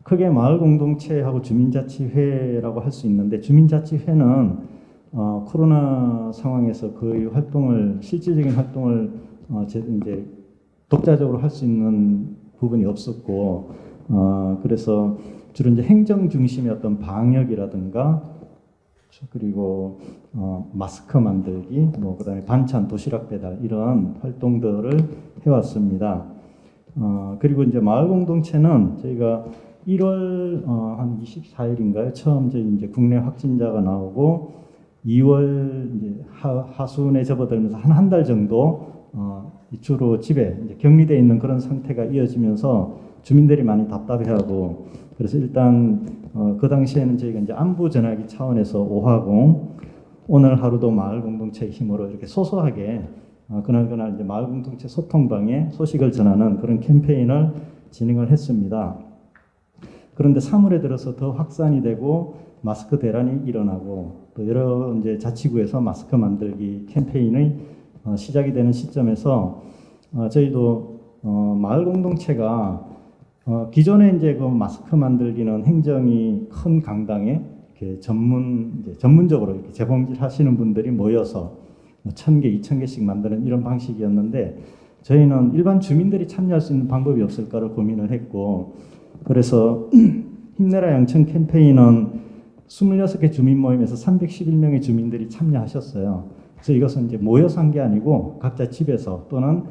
크게 마을 공동체하고 주민자치회라고 할 수 있는데, 주민자치회는 코로나 상황에서 거의 실질적인 활동을 이제 독자적으로 할 수 있는 부분이 없었고, 그래서 주로 이제 행정 중심의 어떤 방역이라든가, 그리고 마스크 만들기, 그다음에 반찬, 도시락 배달 이런 활동들을 해왔습니다. 그리고 이제 마을 공동체는 저희가 1월 한 24일인가요? 처음 이제 국내 확진자가 나오고 2월 이제 하순에 접어들면서 한 달 정도 주로 집에 이제 격리되어 있는 그런 상태가 이어지면서 주민들이 많이 답답해하고, 그래서 일단 그 당시에는 저희가 이제 안부 전하기 차원에서 5화공 오늘 하루도 마을 공동체의 힘으로 이렇게 소소하게 그날 이제 마을 공동체 소통방에 소식을 전하는 그런 캠페인을 진행을 했습니다. 그런데 3월에 들어서 더 확산이 되고 마스크 대란이 일어나고, 또 여러 이제 자치구에서 마스크 만들기 캠페인이 시작이 되는 시점에서 저희도 마을 공동체가 기존에 이제 그 마스크 만들기는 행정이 큰 강당에 이렇게 전문적으로 이렇게 재봉질 하시는 분들이 모여서 1,000개, 2,000개씩 만드는 이런 방식이었는데, 저희는 일반 주민들이 참여할 수 있는 방법이 없을까를 고민을 했고, 그래서 힘내라 양천 캠페인은 26개 주민 모임에서 311명의 주민들이 참여하셨어요. 그래서 이것은 이제 모여서 한 게 아니고 각자 집에서 또는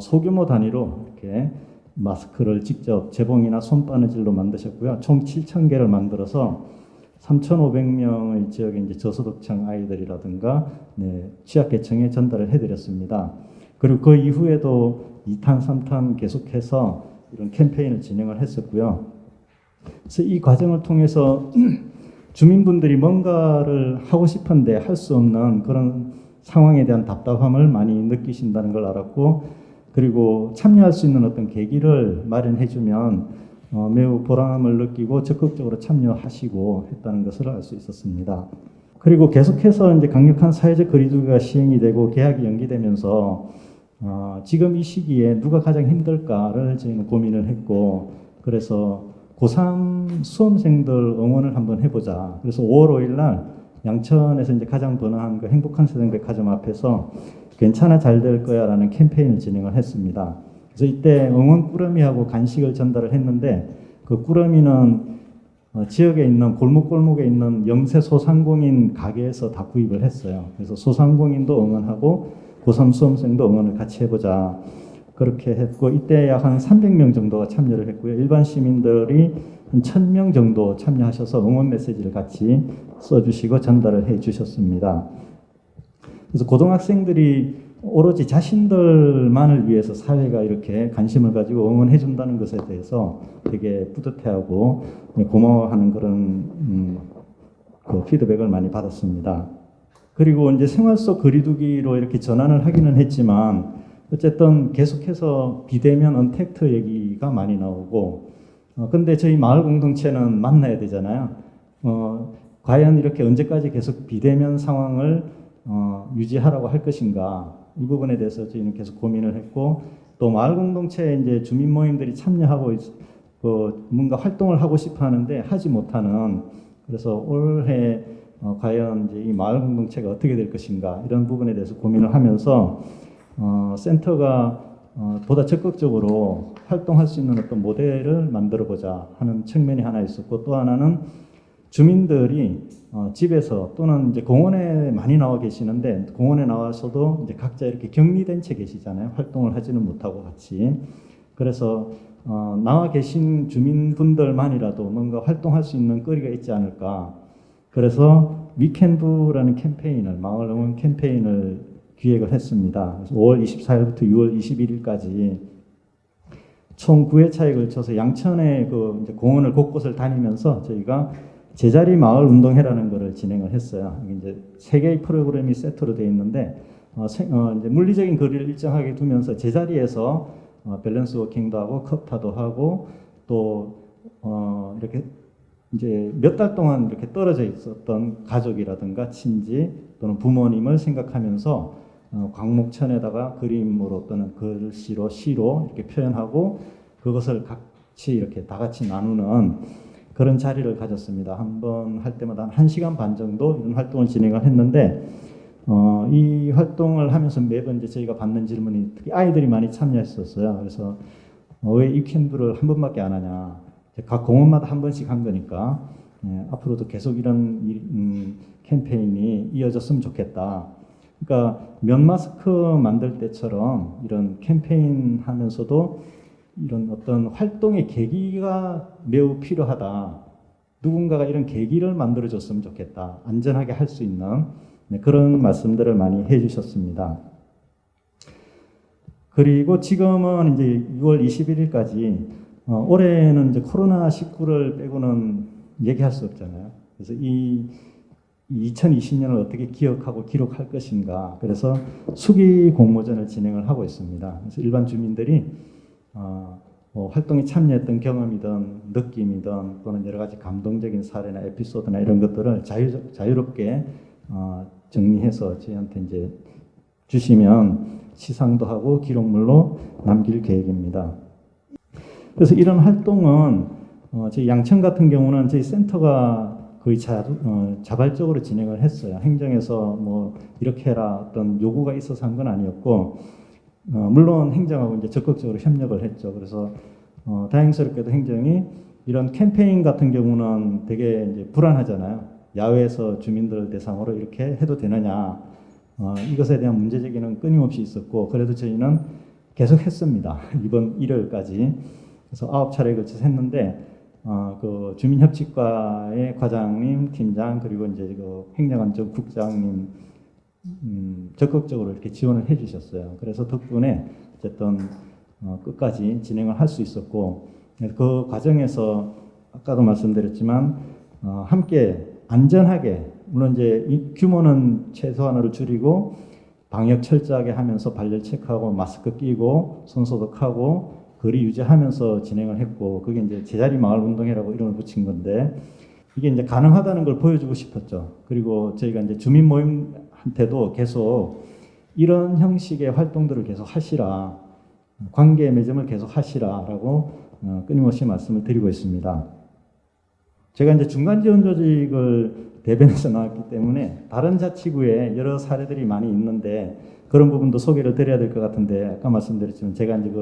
소규모 단위로 이렇게 마스크를 직접 재봉이나 손바느질로 만드셨고요. 총 7,000개를 만들어서 3,500명의 지역의 이제 저소득층 아이들이라든가 취약계층에 전달을 해드렸습니다. 그리고 그 이후에도 2탄, 3탄 계속해서 이런 캠페인을 진행을 했었고요. 그래서 이 과정을 통해서 주민분들이 뭔가를 하고 싶은데 할 수 없는 그런 상황에 대한 답답함을 많이 느끼신다는 걸 알았고, 그리고 참여할 수 있는 어떤 계기를 마련해주면 매우 보람을 느끼고 적극적으로 참여하시고 했다는 것을 알 수 있었습니다. 그리고 계속해서 이제 강력한 사회적 거리두기가 시행이 되고 개학이 연기되면서 지금 이 시기에 누가 가장 힘들까를 저희는 고민을 했고, 그래서 고3 수험생들 응원을 한번 해보자. 그래서 5월 5일 날 양천에서 이제 가장 번화한 그 행복한 세상백화점 앞에서 괜찮아 잘 될 거야 라는 캠페인을 진행을 했습니다. 그래서 이때 응원 꾸러미하고 간식을 전달을 했는데, 그 꾸러미는 지역에 있는 골목골목에 있는 영세 소상공인 가게에서 다 구입을 했어요. 그래서 소상공인도 응원하고 고3 수험생도 응원을 같이 해보자. 그렇게 했고, 이때 약 한 300명 정도가 참여를 했고요. 일반 시민들이 한 1,000명 정도 참여하셔서 응원 메시지를 같이 써주시고 전달을 해주셨습니다. 그래서 고등학생들이 오로지 자신들만을 위해서 사회가 이렇게 관심을 가지고 응원해 준다는 것에 대해서 되게 뿌듯해하고 고마워하는 그런 그 피드백을 많이 받았습니다. 그리고 이제 생활 속 거리두기로 이렇게 전환을 하기는 했지만, 어쨌든 계속해서 비대면 언택트 얘기가 많이 나오고, 근데 저희 마을 공동체는 만나야 되잖아요. 과연 이렇게 언제까지 계속 비대면 상황을 유지하라고 할 것인가, 이 부분에 대해서 저희는 계속 고민을 했고, 또 마을 공동체에 이제 주민 모임들이 참여하고 뭔가 활동을 하고 싶어 하는데 하지 못하는, 그래서 올해 과연 이제 이 마을 공동체가 어떻게 될 것인가, 이런 부분에 대해서 고민을 하면서 센터가 보다 적극적으로 활동할 수 있는 어떤 모델을 만들어 보자 하는 측면이 하나 있었고, 또 하나는 주민들이 집에서 또는 이제 공원에 많이 나와 계시는데, 공원에 나와서도 이제 각자 이렇게 격리된 채 계시잖아요. 활동을 하지는 못하고 같이. 그래서 나와 계신 주민분들만이라도 뭔가 활동할 수 있는 거리가 있지 않을까. 그래서 위켄두라는 캠페인을, 마을 응원 캠페인을 기획을 했습니다. 그래서 5월 24일부터 6월 21일까지 총 9회차에 걸쳐서 양천의 그 이제 공원을 곳곳을 다니면서 저희가 제자리 마을 운동회라는 것을 진행을 했어요. 이제 3개의 프로그램이 세트로 되어 있는데, 이제 물리적인 거리를 일정하게 두면서 제자리에서 밸런스 워킹도 하고 컵타도 하고, 또 이렇게 이제 몇 달 동안 이렇게 떨어져 있었던 가족이라든가 친지 또는 부모님을 생각하면서 광목천에다가 그림으로 또는 글씨로, 시로 이렇게 표현하고, 그것을 이렇게 다 같이 나누는 그런 자리를 가졌습니다. 한 번 할 때마다 한 1시간 반 정도 이런 활동을 진행을 했는데 이 활동을 하면서 매번 이제 저희가 받는 질문이 특히 아이들이 많이 참여했었어요. 그래서 왜 위켄드를 한 번밖에 안 하냐? 각 공원마다 한 번씩 한 거니까 앞으로도 계속 이런 캠페인이 이어졌으면 좋겠다. 그러니까 면 마스크 만들 때처럼 이런 캠페인 하면서도 이런 어떤 활동의 계기가 매우 필요하다. 누군가가 이런 계기를 만들어줬으면 좋겠다. 안전하게 할 수 있는 그런 말씀들을 많이 해주셨습니다. 그리고 지금은 이제 6월 21일까지 올해는 이제 코로나19를 빼고는 얘기할 수 없잖아요. 그래서 이 2020년을 어떻게 기억하고 기록할 것인가. 그래서 수기 공모전을 진행을 하고 있습니다. 그래서 일반 주민들이 활동에 참여했던 경험이든 느낌이든 또는 여러 가지 감동적인 사례나 에피소드나 이런 것들을 자유롭게 정리해서 저희한테 이제 주시면 시상도 하고 기록물로 남길 계획입니다. 그래서 이런 활동은 저희 양천 같은 경우는 저희 센터가 거의 자발적으로 진행을 했어요. 행정에서 뭐 이렇게 해라 어떤 요구가 있어서 한 건 아니었고 물론 행정하고 이제 적극적으로 협력을 했죠. 그래서 다행스럽게도 행정이 이런 캠페인 같은 경우는 되게 이제 불안하잖아요. 야외에서 주민들을 대상으로 이렇게 해도 되느냐. 이것에 대한 문제 제기는 끊임없이 있었고 그래도 저희는 계속 했습니다. 이번 일요일까지. 그래서 9차례에 걸쳐서 했는데 그 주민협치과의 과장님, 팀장 그리고 이제 그 행정안전 국장님 적극적으로 이렇게 지원을 해주셨어요. 그래서 덕분에 어쨌든 끝까지 진행을 할 수 있었고 그 과정에서 아까도 말씀드렸지만 함께 안전하게 물론 이제 이 규모는 최소한으로 줄이고 방역 철저하게 하면서 발열 체크하고 마스크 끼고 손 소독하고 거리 유지하면서 진행을 했고 그게 이제 제자리 마을 운동회라고 이름을 붙인 건데 이게 이제 가능하다는 걸 보여주고 싶었죠. 그리고 저희가 이제 주민 모임한테도 계속 이런 형식의 활동들을 계속 하시라, 관계 맺음을 계속 하시라라고 끊임없이 말씀을 드리고 있습니다. 제가 이제 중간 지원 조직을 대변해서 나왔기 때문에 다른 자치구에 여러 사례들이 많이 있는데 그런 부분도 소개를 드려야 될 것 같은데 아까 말씀드렸지만 제가 이제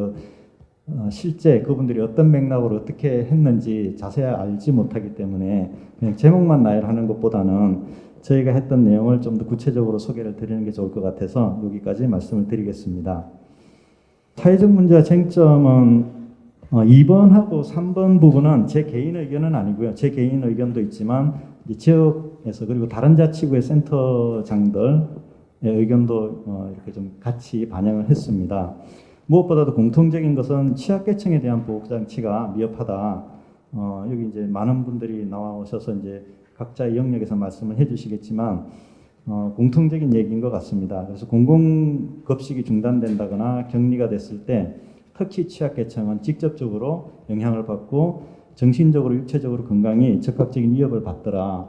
실제 그분들이 어떤 맥락으로 어떻게 했는지 자세히 알지 못하기 때문에 그냥 제목만 나열하는 것보다는 저희가 했던 내용을 좀 더 구체적으로 소개를 드리는 게 좋을 것 같아서 여기까지 말씀을 드리겠습니다. 사회적 문제와 쟁점은 2번하고 3번 부분은 제 개인 의견은 아니고요. 제 개인 의견도 있지만 지역에서 그리고 다른 자치구의 센터장들의 의견도 이렇게 좀 같이 반영을 했습니다. 무엇보다도 공통적인 것은 취약계층에 대한 보호장치가 미흡하다. 여기 이제 많은 분들이 나와오셔서 이제 각자의 영역에서 말씀을 해주시겠지만 공통적인 얘기인 것 같습니다. 그래서 공공급식이 중단된다거나 격리가 됐을 때 특히 취약계층은 직접적으로 영향을 받고 정신적으로 육체적으로 건강이 적극적인 위협을 받더라.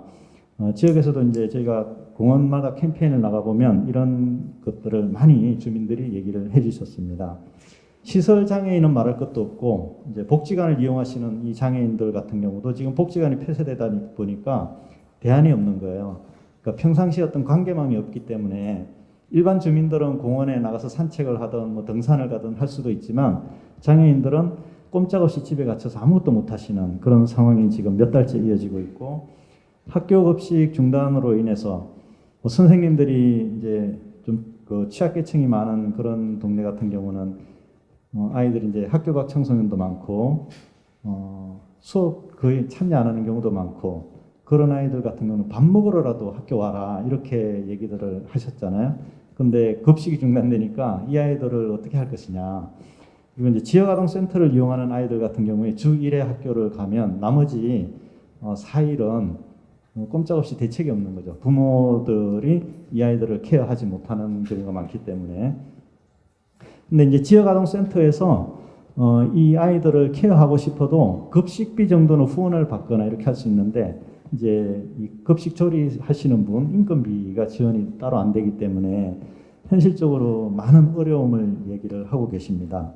지역에서도 이제 저희가 공원마다 캠페인을 나가보면 이런 것들을 많이 주민들이 얘기를 해주셨습니다. 시설 장애인은 말할 것도 없고 이제 복지관을 이용하시는 이 장애인들 같은 경우도 지금 복지관이 폐쇄되다 보니까 대안이 없는 거예요. 그러니까 평상시 어떤 관계망이 없기 때문에 일반 주민들은 공원에 나가서 산책을 하든 뭐 등산을 가든 할 수도 있지만 장애인들은 꼼짝없이 집에 갇혀서 아무것도 못 하시는 그런 상황이 지금 몇 달째 이어지고 있고 학교 급식 중단으로 인해서 뭐 선생님들이 이제 좀 그 취약계층이 많은 그런 동네 같은 경우는 아이들이 이제 학교 밖 청소년도 많고 수업 거의 참여 안 하는 경우도 많고 그런 아이들 같은 경우는 밥 먹으러라도 학교 와라 이렇게 얘기들을 하셨잖아요. 근데 급식이 중단되니까 이 아이들을 어떻게 할 것이냐. 그리고 이제 지역아동센터를 이용하는 아이들 같은 경우에 주 1회 학교를 가면 나머지 4일은 꼼짝없이 대책이 없는 거죠. 부모들이 이 아이들을 케어하지 못하는 경우가 많기 때문에. 근데 이제 지역아동센터에서 이 아이들을 케어하고 싶어도 급식비 정도는 후원을 받거나 이렇게 할 수 있는데 이제 이 급식 조리하시는 분 인건비가 지원이 따로 안 되기 때문에 현실적으로 많은 어려움을 얘기를 하고 계십니다.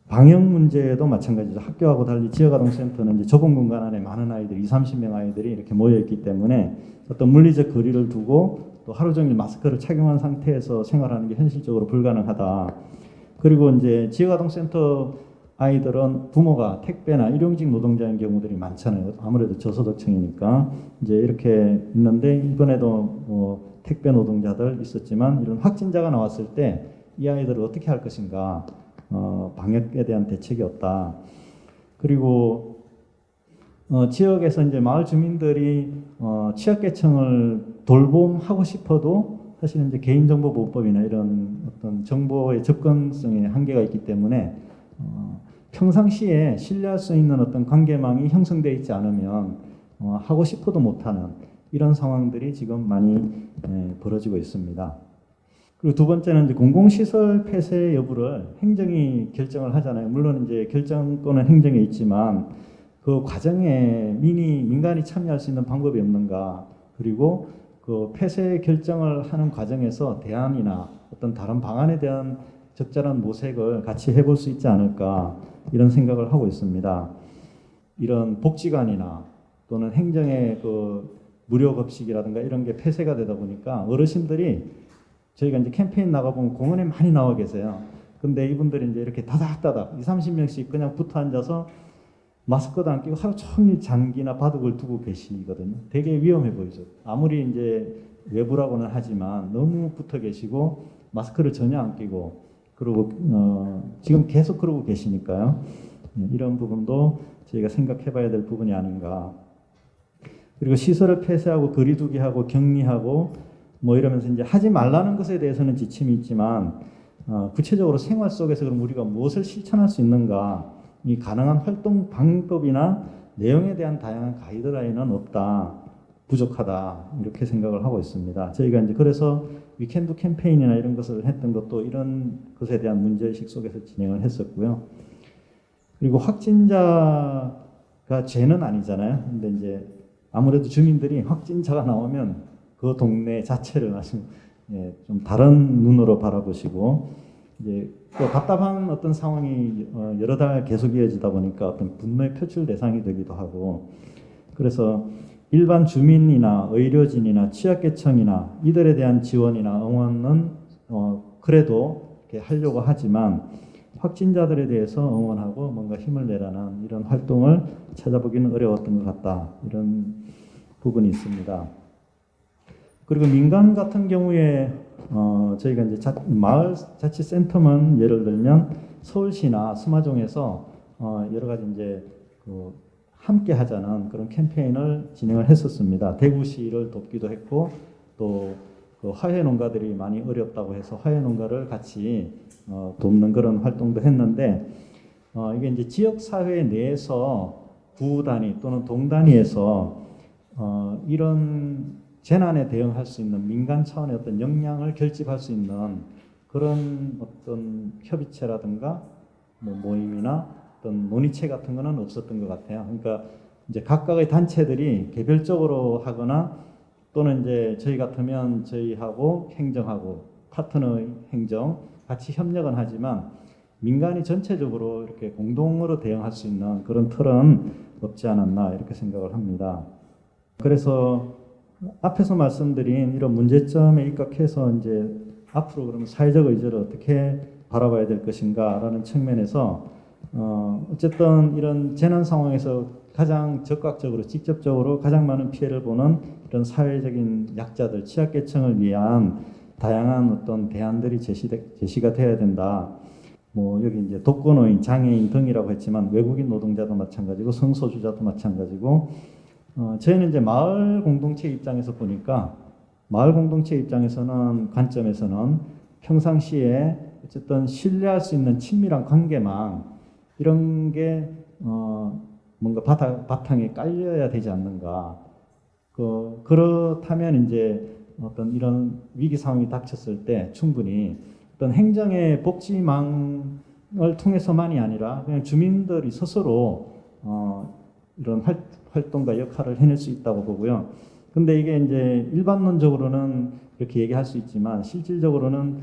방역 문제도 마찬가지죠. 학교하고 달리 지역아동센터는 이제 좁은 공간 안에 많은 아이들, 20, 30명 아이들이 이렇게 모여 있기 때문에 어떤 물리적 거리를 두고 또 하루 종일 마스크를 착용한 상태에서 생활하는 게 현실적으로 불가능하다. 그리고 이제 지역아동센터 아이들은 부모가 택배나 일용직 노동자인 경우들이 많잖아요. 아무래도 저소득층이니까 이제 이렇게 있는데 이번에도 뭐 택배 노동자들 있었지만 이런 확진자가 나왔을 때 이 아이들을 어떻게 할 것인가? 방역에 대한 대책이 없다. 그리고 지역에서 이제 마을 주민들이 취약계층을 돌봄하고 싶어도 사실은 이제 개인정보보호법이나 이런 어떤 정보의 접근성에 한계가 있기 때문에 평상시에 신뢰할 수 있는 어떤 관계망이 형성되어 있지 않으면 하고 싶어도 못하는 이런 상황들이 지금 많이 벌어지고 있습니다. 그리고 두 번째는 이제 공공시설 폐쇄 여부를 행정이 결정을 하잖아요. 물론 이제 결정권은 행정에 있지만 그 과정에 민간이 참여할 수 있는 방법이 없는가. 그리고 그 폐쇄 결정을 하는 과정에서 대안이나 어떤 다른 방안에 대한 적절한 모색을 같이 해볼 수 있지 않을까 이런 생각을 하고 있습니다. 이런 복지관이나 또는 행정의 그 무료 급식이라든가 이런 게 폐쇄가 되다 보니까 어르신들이 저희가 이제 캠페인 나가보면 공원에 많이 나와 계세요. 근데 이분들이 이제 이렇게 다닥다닥 20, 30명씩 그냥 붙어 앉아서 마스크도 안 끼고 하루 종일 장기나 바둑을 두고 계시거든요. 되게 위험해 보이죠. 아무리 이제 외부라고는 하지만 너무 붙어 계시고 마스크를 전혀 안 끼고 그리고 지금 계속 그러고 계시니까요. 이런 부분도 저희가 생각해 봐야 될 부분이 아닌가. 그리고 시설을 폐쇄하고 거리두기하고 격리하고 뭐 이러면서 이제 하지 말라는 것에 대해서는 지침이 있지만 구체적으로 생활 속에서 그럼 우리가 무엇을 실천할 수 있는가 이 가능한 활동 방법이나 내용에 대한 다양한 가이드라인은 없다, 부족하다 이렇게 생각을 하고 있습니다. 저희가 이제 그래서 위켄드 캠페인이나 이런 것을 했던 것도 이런 것에 대한 문제의식 속에서 진행을 했었고요. 그리고 확진자가 죄는 아니잖아요. 근데 이제 아무래도 주민들이 확진자가 나오면 그 동네 자체를 아주 좀 다른 눈으로 바라보시고 이제 또 답답한 어떤 상황이 여러 달 계속 이어지다 보니까 어떤 분노의 표출 대상이 되기도 하고 그래서 일반 주민이나 의료진이나 취약계층이나 이들에 대한 지원이나 응원은 그래도 이렇게 하려고 하지만 확진자들에 대해서 응원하고 뭔가 힘을 내라는 이런 활동을 찾아보기는 어려웠던 것 같다 이런 부분이 있습니다. 그리고 민간 같은 경우에 저희가 이제 마을 자치센터만 예를 들면 서울시나 스마종에서 여러 가지 이제 그 함께 하자는 그런 캠페인을 진행을 했었습니다. 대구시를 돕기도 했고 또 그 화훼 농가들이 많이 어렵다고 해서 화훼 농가를 같이 돕는 그런 활동도 했는데 이게 이제 지역 사회 내에서 구 단위 또는 동 단위에서 이런 재난에 대응할 수 있는 민간 차원의 어떤 역량을 결집할 수 있는 그런 어떤 협의체라든가 뭐 모임이나 어떤 논의체 같은 거는 없었던 것 같아요. 그러니까 이제 각각의 단체들이 개별적으로 하거나 또는 이제 저희 같으면 저희하고 행정하고 파트너 행정 같이 협력은 하지만 민간이 전체적으로 이렇게 공동으로 대응할 수 있는 그런 틀은 없지 않았나 이렇게 생각을 합니다. 그래서 앞에서 말씀드린 이런 문제점에 입각해서 이제 앞으로 그러면 사회적 의제를 어떻게 바라봐야 될 것인가라는 측면에서 어쨌든 이런 재난 상황에서 가장 적극적으로 직접적으로 가장 많은 피해를 보는 이런 사회적인 약자들, 취약계층을 위한 다양한 어떤 대안들이 제시가 돼야 된다. 뭐 여기 이제 독거노인, 장애인 등이라고 했지만 외국인 노동자도 마찬가지고 성소수자도 마찬가지고 저희는 이제 마을 공동체 입장에서 보니까 마을 공동체 입장에서는 관점에서는 평상시에 어쨌든 신뢰할 수 있는 친밀한 관계망 이런 게 뭔가 바탕에 깔려야 되지 않는가. 그렇다면 이제 어떤 이런 위기 상황이 닥쳤을 때 충분히 어떤 행정의 복지망을 통해서만이 아니라 그냥 주민들이 스스로 이런 활동과 역할을 해낼 수 있다고 보고요. 근데 이게 이제 일반론적으로는 이렇게 얘기할 수 있지만 실질적으로는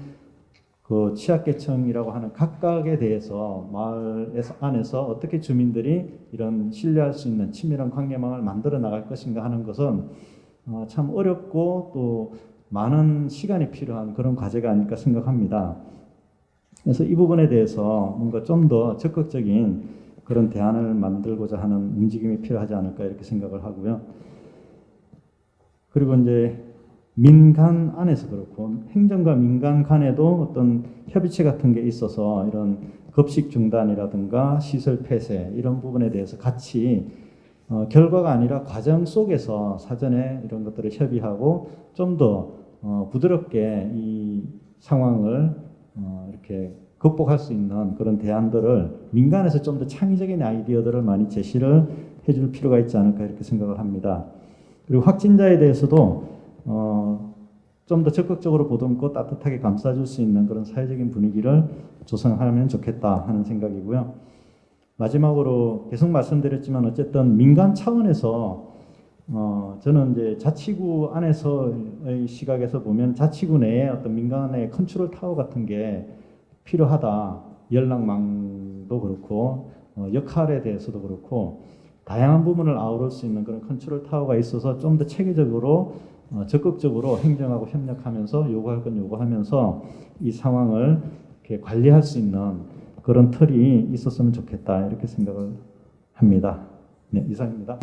그 취약계층이라고 하는 각각에 대해서 마을 안에서 어떻게 주민들이 이런 신뢰할 수 있는 친밀한 관계망을 만들어 나갈 것인가 하는 것은 참 어렵고 또 많은 시간이 필요한 그런 과제가 아닐까 생각합니다. 그래서 이 부분에 대해서 뭔가 좀 더 적극적인 그런 대안을 만들고자 하는 움직임이 필요하지 않을까 이렇게 생각을 하고요. 그리고 이제 민간 안에서 그렇고 행정과 민간 간에도 어떤 협의체 같은 게 있어서 이런 급식 중단이라든가 시설 폐쇄 이런 부분에 대해서 같이 결과가 아니라 과정 속에서 사전에 이런 것들을 협의하고 좀 더 부드럽게 이 상황을 이렇게 극복할 수 있는 그런 대안들을 민간에서 좀 더 창의적인 아이디어들을 많이 제시를 해줄 필요가 있지 않을까 이렇게 생각을 합니다. 그리고 확진자에 대해서도 좀 더 적극적으로 보듬고 따뜻하게 감싸줄 수 있는 그런 사회적인 분위기를 조성하면 좋겠다 하는 생각이고요. 마지막으로 계속 말씀드렸지만 어쨌든 민간 차원에서 저는 이제 자치구 안에서의 시각에서 보면 자치구 내에 어떤 민간의 컨트롤 타워 같은 게 필요하다. 연락망도 그렇고 역할에 대해서도 그렇고 다양한 부분을 아우를 수 있는 그런 컨트롤 타워가 있어서 좀 더 체계적으로 적극적으로 행정하고 협력하면서 요구할 건 요구하면서 이 상황을 이렇게 관리할 수 있는 그런 틀이 있었으면 좋겠다 이렇게 생각을 합니다. 네, 이상입니다.